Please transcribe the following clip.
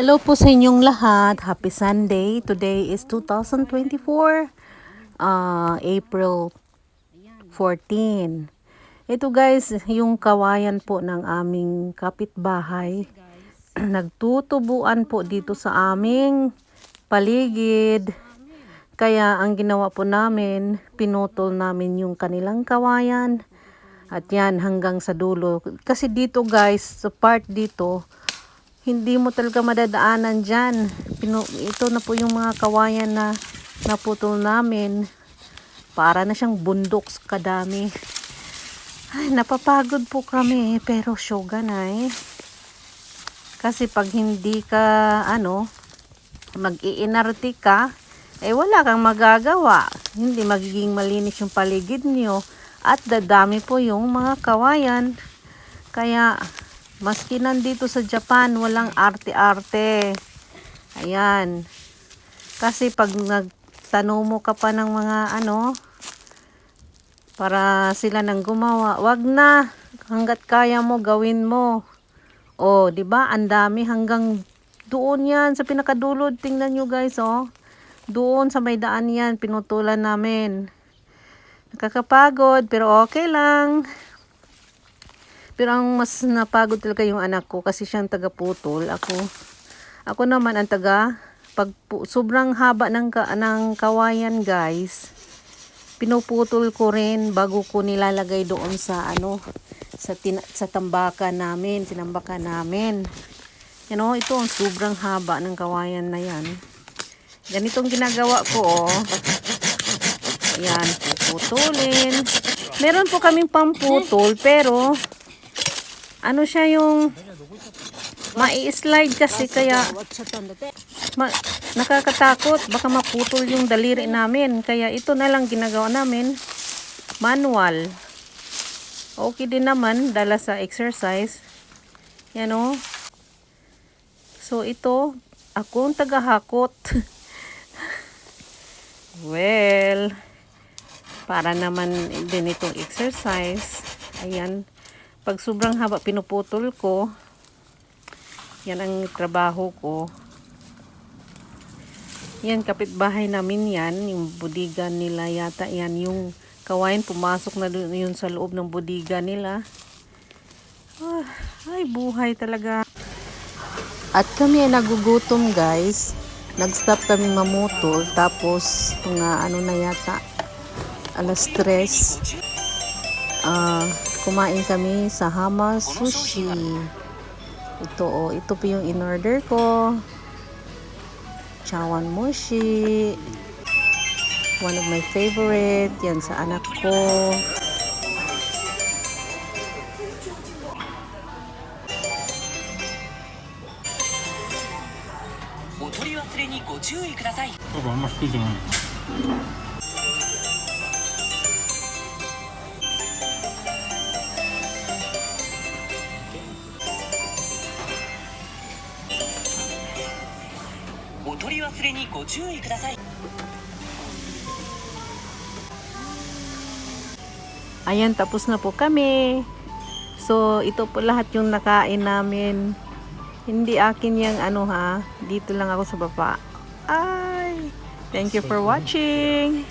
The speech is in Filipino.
Hello po sa inyong lahat. Happy Sunday. Today is 2024, April 14. Ito guys, yung kawayan po ng aming kapitbahay. Nagtutubuan po dito sa aming paligid. Kaya ang ginawa po namin, pinutol namin yung kanilang kawayan. At yan hanggang sa dulo. Kasi dito guys, sa part dito, hindi mo talaga madadaanan dyan. Ito na po yung mga kawayan na naputol namin. Para na siyang bundok kadami. Ay, napapagod po kami. Pero syoga na eh. Kasi pag hindi ka, mag-iinarte ka, wala kang magagawa. Hindi magiging malinis yung paligid niyo. At dadami po yung mga kawayan. Kaya, maski nandito sa Japan, walang arte-arte. Ayan. Kasi pag nagtanomo ka pa ng mga para sila nang gumawa, wag na. Hanggat kaya mo, gawin mo. Oh, 'di ba? Ang dami hanggang doon 'yan sa pinakadulod. Tingnan niyo guys, oh. Doon sa may daan 'yan, pinutulan namin. Nakakapagod, pero okay lang. Pero ang mas napagod talaga yung anak ko kasi siyang taga-putol. Ako naman ang sobrang haba ng kawayan guys. Pinuputol ko rin bago ko nilalagay doon sa sa tambakan namin, sinambakan namin. Ito ang sobrang haba ng kawayan na yan. Ganitong ginagawa ko, oh. Ayan, puputulin. Meron po kaming pamputol pero siya yung mai-slide kasi kaya nakakatakot, baka maputol yung daliri namin, kaya ito na lang ginagawa namin, manual. Okay din naman, dala sa exercise. Yan o. So ito, akong tagahakot. Well, para naman din itong exercise. Ayan. Pag sobrang haba pinuputol ko, yan ang trabaho ko. Yan, kapitbahay namin yan, yung budiga nila yata yan, yung kawain pumasok na doon yun sa loob ng budiga nila. Ay, buhay talaga. At kami ay nagugutom guys. Nag-stop kami mamutol, tapos mga na yata, alas 3. Kumain kami sa Hama Sushi. Ito po yung in-order ko. Chawan Mochi. One of my favorite. Yan sa anak ko. Ayan, tapos na po kami. So, ito po lahat yung nakain namin. Hindi akin yung dito lang ako sa baba. Ay, thank you for watching.